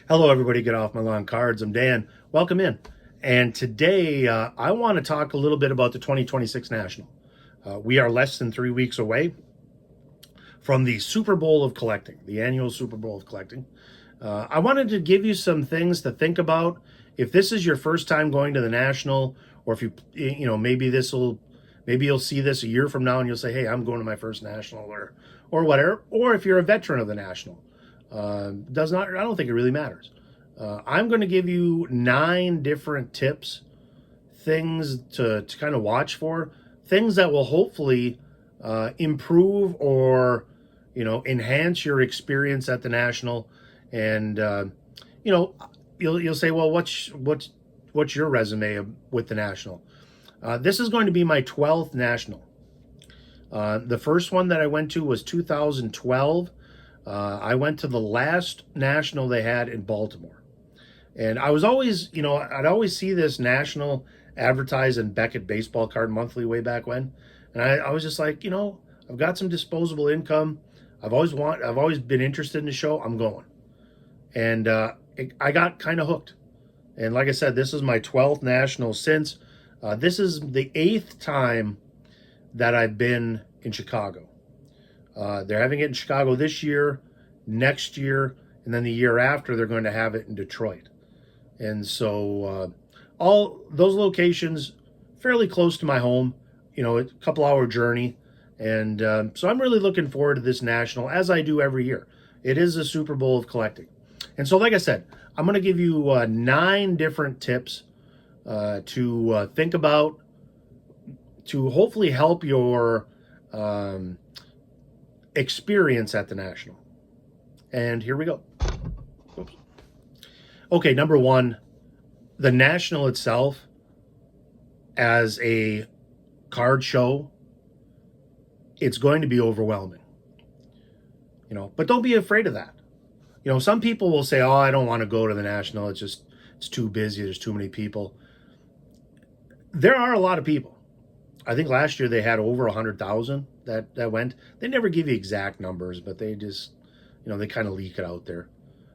Hello, everybody. Get off my lawn cards. I'm Dan. Welcome in. And today I want to talk a little bit about the 2026 National. We are less than 3 weeks away from the Super Bowl of collecting, the annual Super Bowl of collecting. I wanted to give you some things to think about. If this is your first time going to the National, or if maybe you'll see this a year from now and you'll say, hey, I'm going to my first National or whatever. Or if you're a veteran of the National. I don't think it really matters. I'm going to give you 9 different tips, things to kind of watch for, things that will hopefully improve or enhance your experience at the National. And you'll say, well, what's your resume with the National? This is going to be my 12th National. The first one that I went to was 2012. I went to the last National they had in Baltimore. And I was always, I'd always see this National advertised in Beckett Baseball Card Monthly way back when. And I was just like, I've got some disposable income. I've always been interested in the show. I'm going. And I got kind of hooked. And like I said, this is my 12th National since. This is the 8th time that I've been in Chicago. They're having it in Chicago this year, next year, and then the year after they're going to have it in Detroit. And so all those locations fairly close to my home, a couple hour journey. And so I'm really looking forward to this National, as I do every year. It is a Super Bowl of collecting. And so, like I said, I'm going to give you 9 different tips to think about to hopefully help your experience at the National. And here we go. Oops. Okay, number 1, the National itself as a card show, it's going to be overwhelming. But don't be afraid of that. Some people will say, oh, I don't want to go to the National. It's too busy. There's too many people. There are a lot of people. I think last year they had over 100,000 that went. They never give you exact numbers, but they just, they kind of leak it out there.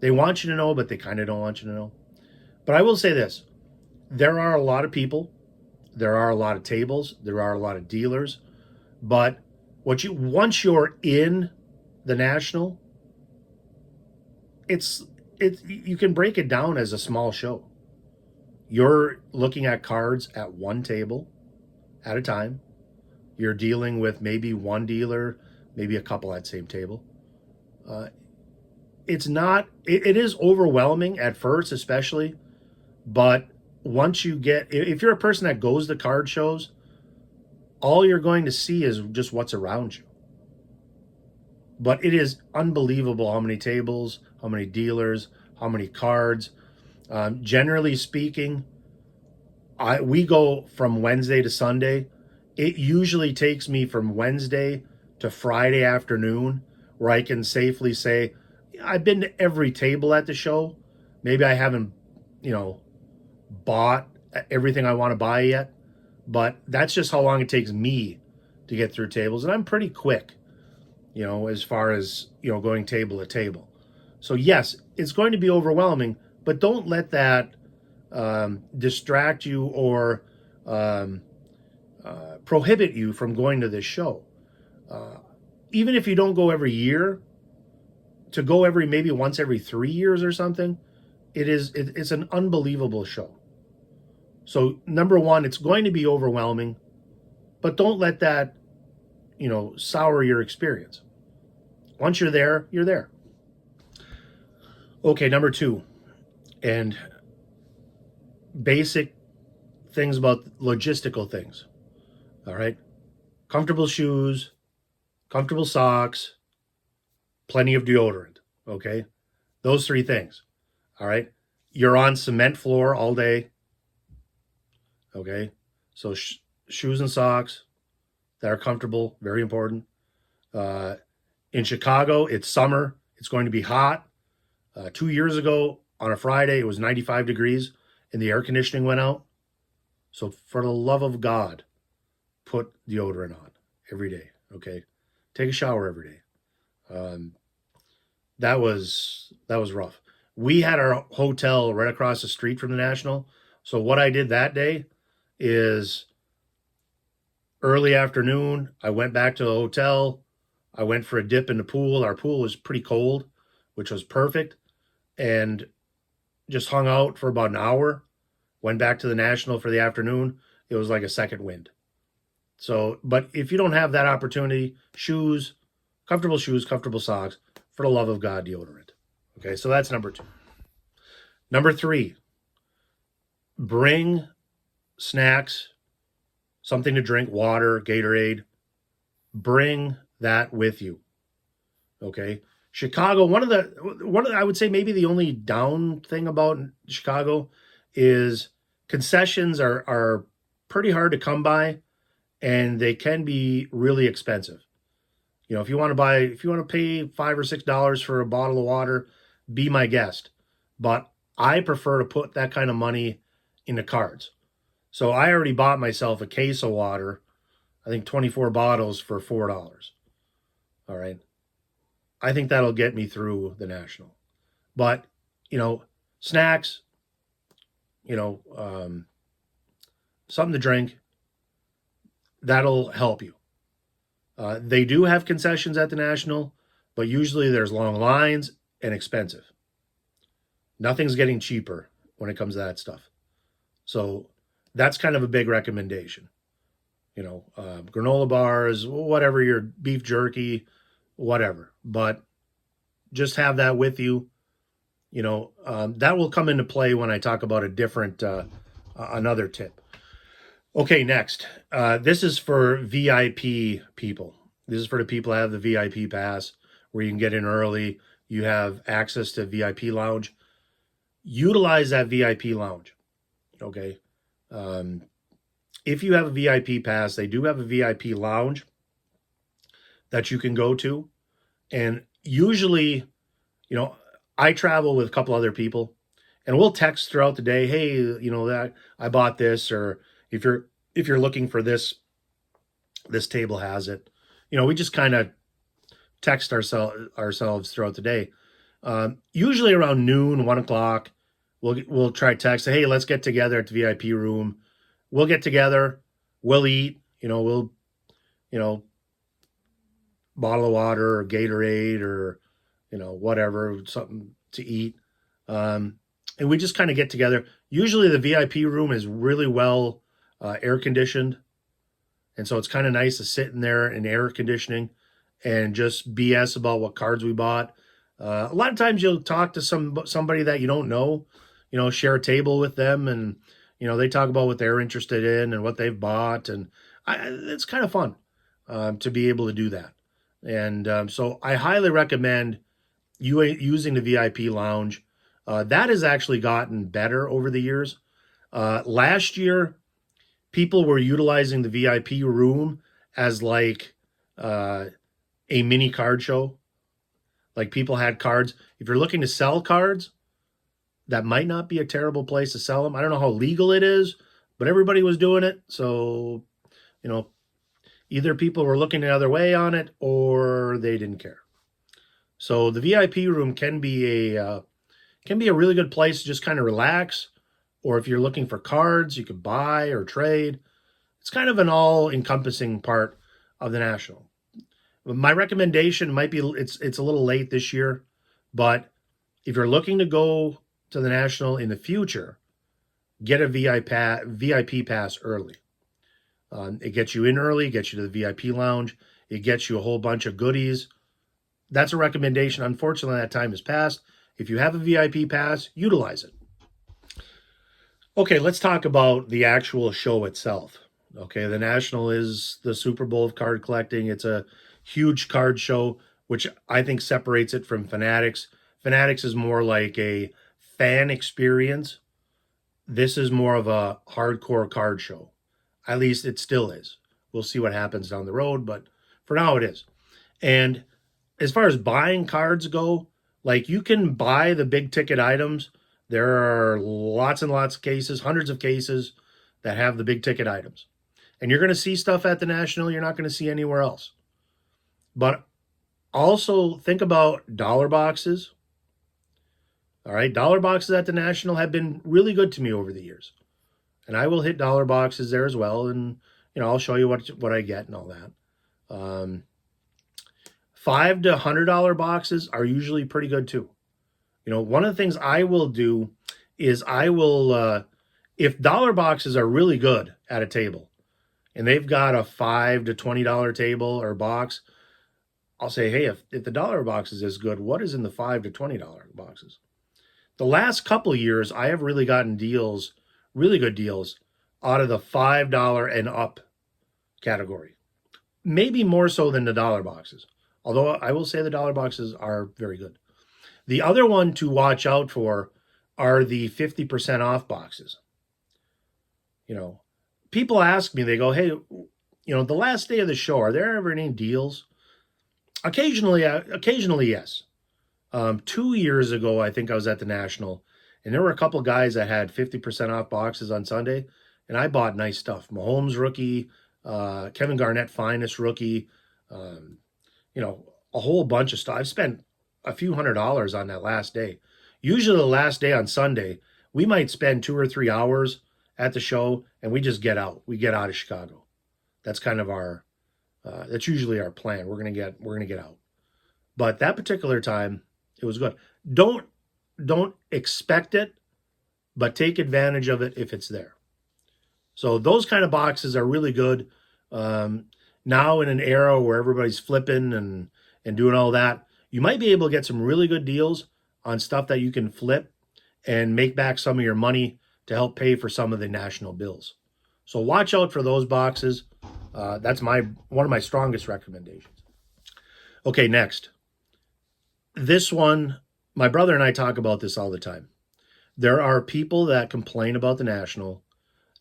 They want you to know, but they kind of don't want you to know. But I will say this. There are a lot of people. There are a lot of tables. There are a lot of dealers. But once you're in the National, you can break it down as a small show. You're looking at cards at one table at a time. You're dealing with maybe one dealer, maybe a couple at the same table. It is overwhelming at first, especially, but once if you're a person that goes to card shows, all you're going to see is just what's around you. But it is unbelievable how many tables, how many dealers, how many cards. Generally speaking, we go from Wednesday to Sunday. It usually takes me from Wednesday to Friday afternoon where I can safely say, I've been to every table at the show. Maybe I haven't, bought everything I want to buy yet, but that's just how long it takes me to get through tables. And I'm pretty quick, as far as, going table to table. So yes, it's going to be overwhelming, but don't let that distract you or prohibit you from going to this show. Even if you don't go every year, to go maybe once every 3 years or something, it's an unbelievable show. So number 1, it's going to be overwhelming, but don't let that, sour your experience. Once you're there, you're there. Okay, number 2, and basic things about logistical things. All right. Comfortable shoes, comfortable socks, plenty of deodorant. Okay. Those 3 things. All right. You're on cement floor all day. Okay. So shoes and socks that are comfortable, very important. In Chicago, it's summer. It's going to be hot. 2 years ago on a Friday, it was 95 degrees and the air conditioning went out. So for the love of God, put deodorant on every day. Okay. Take a shower every day. That was rough. we had our hotel right across the street from the National. So what I did that day is early afternoon, I went back to the hotel. I went for a dip in the pool. Our pool was pretty cold, which was perfect. And just hung out for about an hour. Went back to the National for the afternoon. It was like a second wind. So, but if you don't have that opportunity, shoes, comfortable socks, for the love of God, deodorant. Okay, so that's number 2. Number 3, bring snacks, something to drink, water, Gatorade. Bring that with you. Okay, Chicago. One of the I would say maybe the only down thing about Chicago is concessions are pretty hard to come by, and they can be really expensive. You know, if you want to pay $5 or $6 for a bottle of water, be my guest. But I prefer to put that kind of money into cards. So I already bought myself a case of water, I think 24 bottles for $4. All right. I think that'll get me through the National. But, snacks, something to drink, that'll help you. They do have concessions at the National, but usually there's long lines and expensive. Nothing's getting cheaper when it comes to that stuff. So that's kind of a big recommendation. Granola bars, whatever, your beef jerky, whatever. But just have that with you. That will come into play when I talk about a different, another tip. Okay, next. This is for VIP people. This is for the people that have the VIP pass, where you can get in early. You have access to VIP lounge. Utilize that VIP lounge. Okay. If you have a VIP pass, they do have a VIP lounge that you can go to. And usually, I travel with a couple other people, and we'll text throughout the day, hey, that I bought this, or if you're looking for this table has it. We just kind of text ourselves throughout the day. Usually around noon, 1:00, we'll try text, hey, let's get together at the VIP room. We'll get together, we'll eat, we'll, bottle of water or Gatorade or, whatever, something to eat. And we just kind of get together. Usually the VIP room is really well air conditioned. And so it's kind of nice to sit in there in air conditioning and just BS about what cards we bought. A lot of times you'll talk to somebody that you don't know, share a table with them, and, they talk about what they're interested in and what they've bought. And it's kind of fun to be able to do that. And so I highly recommend you using the VIP lounge. That has actually gotten better over the years. Last year, people were utilizing the VIP room as like a mini card show. Like, people had cards. If you're looking to sell cards, that might not be a terrible place to sell them. I don't know how legal it is, but everybody was doing it. So, either people were looking the other way on it or they didn't care. So the VIP room can be a really good place to just kind of relax. Or if you're looking for cards, you could buy or trade. It's kind of an all-encompassing part of the National. My recommendation might be, it's a little late this year, but if you're looking to go to the National in the future, get a VIP pass early. It gets you in early, gets you to the VIP lounge. It gets you a whole bunch of goodies. That's a recommendation. Unfortunately, that time has passed. If you have a VIP pass, utilize it. Okay, let's talk about the actual show itself. Okay, the National is the Super Bowl of card collecting. It's a huge card show, which I think separates it from Fanatics. Fanatics is more like a fan experience. This is more of a hardcore card show. At least it still is. We'll see what happens down the road, but for now it is. And as far as buying cards go, like, you can buy the big ticket items. There are lots and lots of cases, hundreds of cases that have the big ticket items. And you're going to see stuff at the National you're not going to see anywhere else. But also think about dollar boxes. All right, dollar boxes at the National have been really good to me over the years, and I will hit dollar boxes there as well. And I'll show you what I get and all that. $5 to $100 boxes are usually pretty good too. One of the things I will do is if dollar boxes are really good at a table, and they've got a $5 to $20 table or box, I'll say, hey, if the dollar box is as good, what is in the $5 to $20 boxes? The last couple of years, I have really gotten deals, really good deals, out of the $5 and up category. Maybe more so than the dollar boxes. Although I will say the dollar boxes are very good. The other one to watch out for are the 50% off boxes. People ask me, they go, hey, the last day of the show, are there ever any deals? Occasionally, yes. 2 years ago, I think I was at the National, and there were a couple guys that had 50% off boxes on Sunday, and I bought nice stuff. Mahomes rookie, Kevin Garnett finest rookie, a whole bunch of stuff. I've spent a few $100s on that last day. Usually the last day on Sunday, we might spend 2 or 3 hours at the show, and we just get out. We get out of Chicago. That's kind of that's usually our plan. We're gonna get out. But that particular time, it was good. Don't expect it, but take advantage of it if it's there. So those kind of boxes are really good. Now in an era where everybody's flipping and doing all that, you might be able to get some really good deals on stuff that you can flip and make back some of your money to help pay for some of the national bills. So watch out for those boxes. That's one of my strongest recommendations. Okay, next. This one, my brother and I talk about this all the time. There are people that complain about the National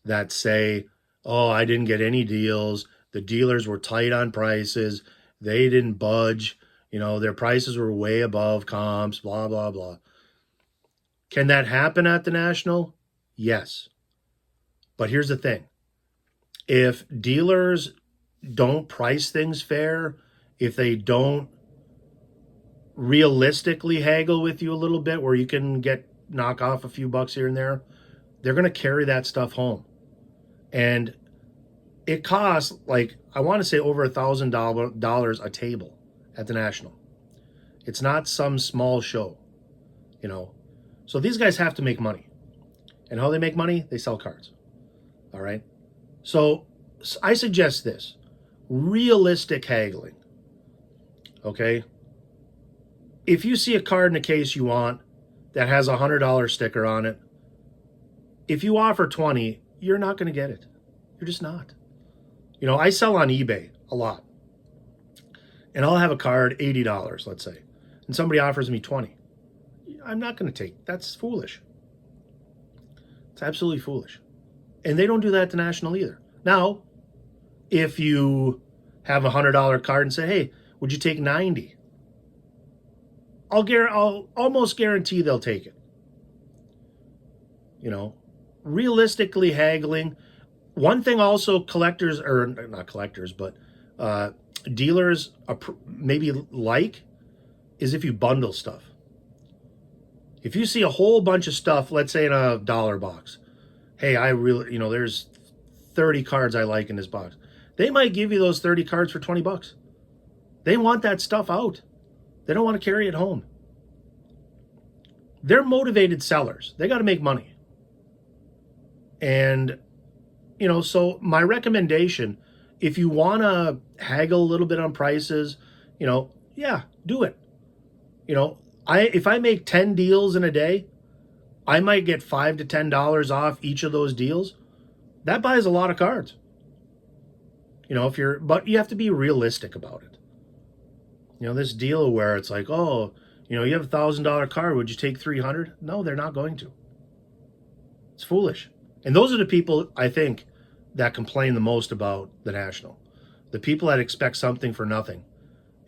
that say, oh, I didn't get any deals. The dealers were tight on prices. They didn't budge. Their prices were way above comps, blah, blah, blah. Can that happen at the National? Yes. But here's the thing. If dealers don't price things fair, if they don't realistically haggle with you a little bit where you can knock off a few bucks here and there, they're going to carry that stuff home. And it costs, I want to say over $1,000 a table at the National. It's not some small show, So these guys have to make money. And how they make money? They sell cards. All right? So I suggest this. Realistic haggling. Okay? If you see a card in a case you want that has a $100 sticker on it, if you offer 20, you're not going to get it. You're just not. I sell on eBay a lot. And I'll have a card, $80, let's say. And somebody offers me 20. I'm not going to take. That's foolish. It's absolutely foolish. And they don't do that at the National either. Now, if you have a $100 card and say, hey, would you take 90? I'll almost guarantee they'll take it. Realistically haggling. One thing also collectors, or not collectors, but dealers maybe is if you bundle stuff. If you see a whole bunch of stuff, let's say in a dollar box, hey, I really, there's 30 cards I like in this box. They might give you those 30 cards for $20. They want that stuff out. They don't want to carry it home. They're motivated sellers. They got to make money. And, so my recommendation, if you want to haggle a little bit on prices, yeah, do it. If I make 10 deals in a day, I might get $5 to $10 off each of those deals. That buys a lot of cards. But you have to be realistic about it. This deal where it's like, oh, you have $1,000 card, would you take 300? No, they're not going to. It's foolish. And those are the people, I think, that complain the most about the National. The people that expect something for nothing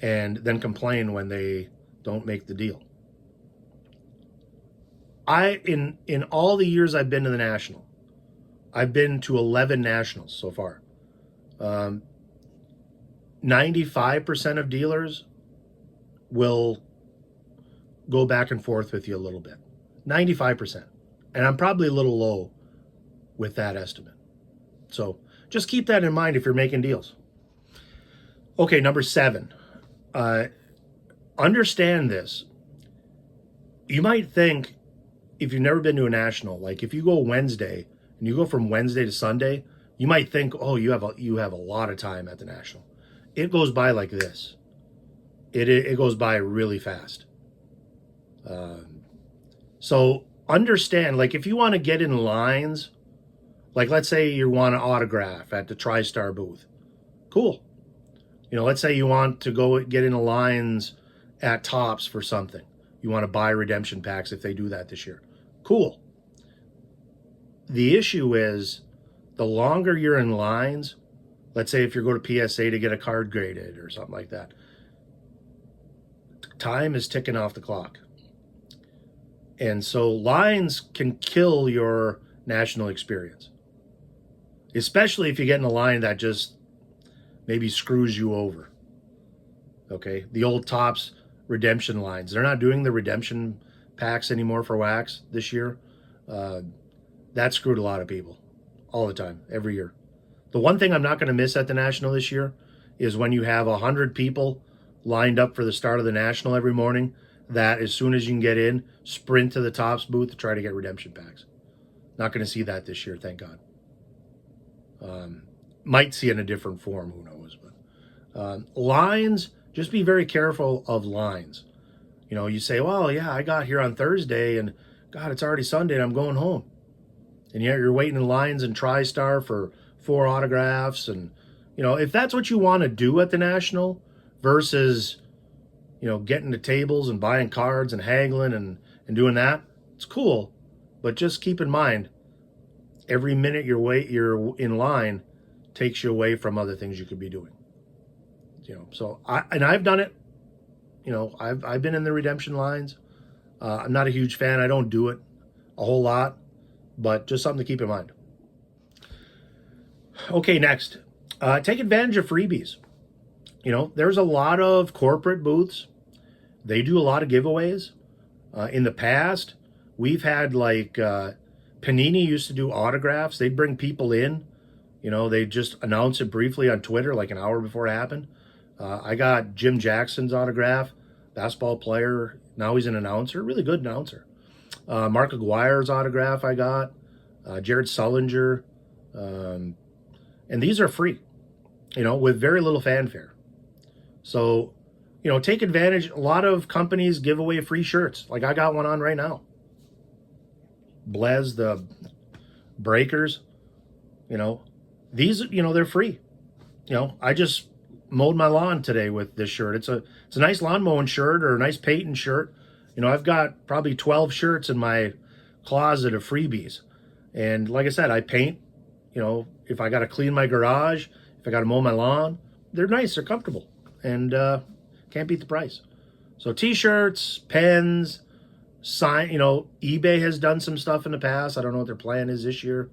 and then complain when they don't make the deal. In all the years I've been to the National, I've been to 11 Nationals so far. 95% of dealers will go back and forth with you a little bit. 95%. And I'm probably a little low with that estimate. So just keep that in mind if you're making deals. Okay, number 7. Understand this. You might think, if you've never been to a national, like if you go Wednesday and you go from Wednesday to Sunday, you might think, oh, you have a lot of time at the national. It goes by like this. It goes by really fast. So understand, like if you want to get in lines, like let's say you want an autograph at the TriStar booth, cool. Let's say you want to go get into lines at Tops for something. You want to buy redemption packs if they do that this year. Cool. The issue is the longer you're in lines, let's say if you go to PSA to get a card graded or something like that, time is ticking off the clock. And so lines can kill your national experience, especially if you get in a line that just maybe screws you over. Okay, the old Tops redemption lines. They're not doing the redemption packs anymore for wax this year. That screwed a lot of people all the time, every year. The one thing I'm not going to miss at the National this year is when you have 100 people lined up for the start of the National every morning, that as soon as you can get in, sprint to the Tops booth to try to get redemption packs. Not going to see that this year, thank God. Might see it in a different form, who knows. But lines, just be very careful of lines. You say, well, yeah, I got here on Thursday and God, it's already Sunday and I'm going home. And yet you're waiting in lines in TriStar for 4 autographs. And, if that's what you want to do at the National versus, getting to tables and buying cards and haggling and doing that, it's cool. But just keep in mind, every minute you're in line takes you away from other things you could be doing. So I've done it. I've been in the redemption lines. I'm not a huge fan. I don't do it a whole lot, but just something to keep in mind. Okay, next, take advantage of freebies. There's a lot of corporate booths. They do a lot of giveaways. In the past, we've had like Panini used to do autographs. They'd bring people in. They just announce it briefly on Twitter like an hour before it happened. I got Jim Jackson's autograph, basketball player. Now he's an announcer, really good announcer. Mark Aguirre's autograph I got, Jared Sullinger. And these are free, with very little fanfare. So, take advantage. A lot of companies give away free shirts. Like I got one on right now. Blez, the Breakers, these, they're free. I just mowed my lawn today with this shirt. It's a nice lawn mowing shirt or a nice painting shirt. I've got probably 12 shirts in my closet of freebies. And like I said, I paint, if I got to clean my garage, if I got to mow my lawn, they're nice, they're comfortable, and can't beat the price. So t-shirts, pens, sign, eBay has done some stuff in the past. I don't know what their plan is this year,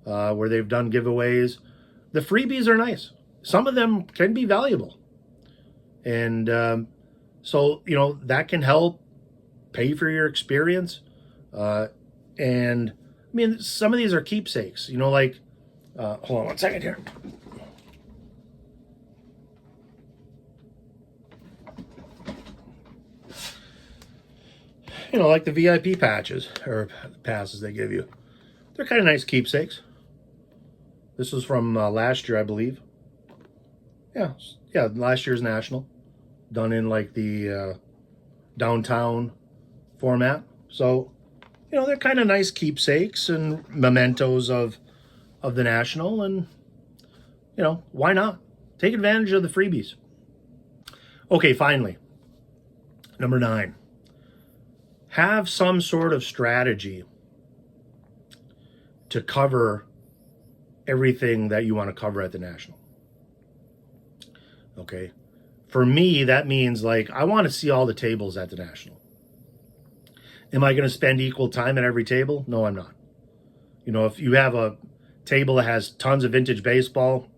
where they've done giveaways. The freebies are nice. Some of them can be valuable. And so, that can help pay for your experience. And I mean, some of these are keepsakes, like, hold on one second here. Like the VIP patches or passes they give you. They're kind of nice keepsakes. This was from last year, I believe. Yeah, last year's National. Done in like the downtown format. So, they're kind of nice keepsakes and mementos of the National. And, why not? Take advantage of the freebies. Okay, finally, number 9. Have some sort of strategy to cover everything that you want to cover at the National. Okay. For me, that means like, I want to see all the tables at the National. Am I going to spend equal time at every table? No, I'm not. If you have a table that has tons of vintage baseball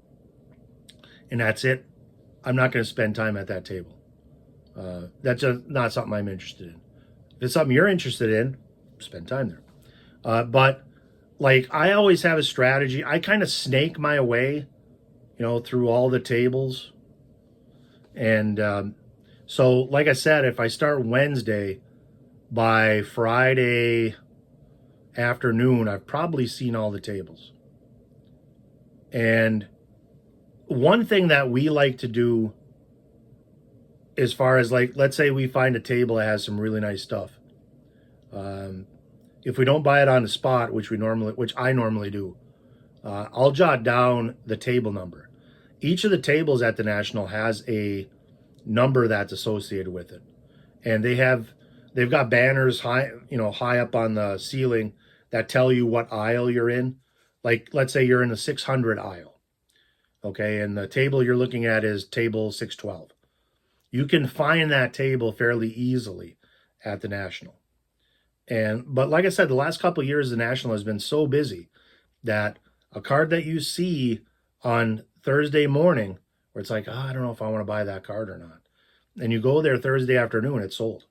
and that's it, I'm not going to spend time at that table. That's just not something I'm interested in. If it's something you're interested in, spend time there. But like I always have a strategy. I kind of snake my way, through all the tables. And so, like I said, if I start Wednesday, by Friday afternoon, I've probably seen all the tables. And one thing that we like to do, as far as like, let's say we find a table that has some really nice stuff. If we don't buy it on the spot, which I normally do, I'll jot down the table number. Each of the tables at the National has a number that's associated with it, and they've got banners high up on the ceiling that tell you what aisle you're in. Like, let's say you're in the 600 aisle, okay, and the table you're looking at is table 612. You can find that table fairly easily at the National. But like I said, the last couple of years, the National has been so busy that a card that you see on Thursday morning, where it's like, I don't know if I want to buy that card or not, and you go there Thursday afternoon, it's sold.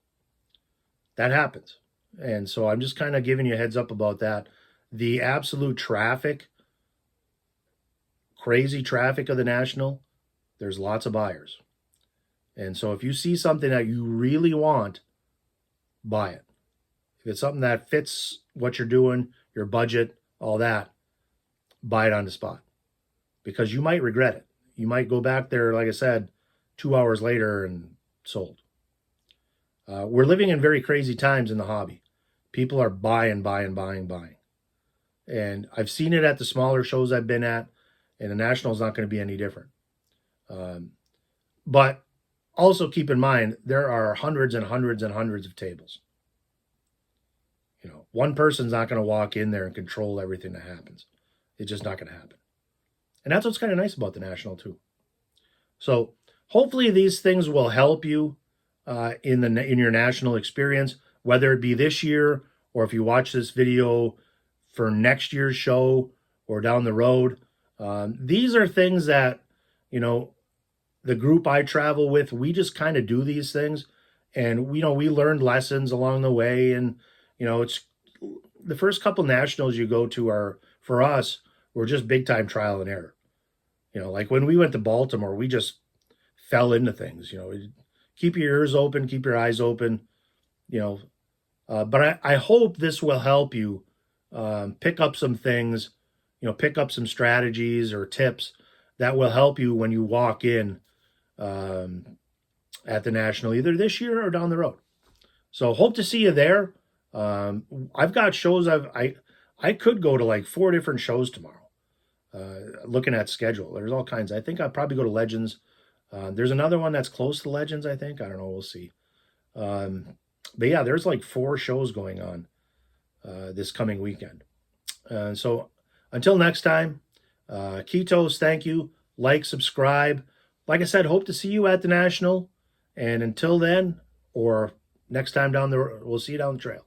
That happens. And so I'm just kind of giving you a heads up about that. The absolute traffic, crazy traffic of the National, there's lots of buyers. And so if you see something that you really want, buy it. If it's something that fits what you're doing, your budget, all that, buy it on the spot. Because you might regret it. You might go back there, like I said, 2 hours later and sold. We're living in very crazy times in the hobby. People are buying. And I've seen it at the smaller shows I've been at, and the National is not going to be any different. But also keep in mind, there are hundreds and hundreds and hundreds of tables. One person's not going to walk in there and control everything that happens. It's just not going to happen. And that's what's kind of nice about the National too. So hopefully these things will help you in your National experience, whether it be this year or if you watch this video for next year's show or down the road. These are things that, the group I travel with, we just kind of do these things, and we learned lessons along the way. And it's the first couple Nationals you go to are, for us, were just big time trial and error. Like when we went to Baltimore, we just fell into things. Keep your ears open, keep your eyes open. But I hope this will help you pick up some things, pick up some strategies or tips that will help you when you walk in at the National, either this year or down the road. So hope to see you there. I've got shows. I could go to like 4 different shows tomorrow. Looking at schedule, there's all kinds. I think I'll probably go to Legends. There's another one that's close to Legends, I think. I don't know. We'll see. But yeah, there's like 4 shows going on this coming weekend. So until next time, Ketos, thank you. Like, subscribe. Like I said, hope to see you at the National. And until then, or next time down the road, we'll see you down the trail.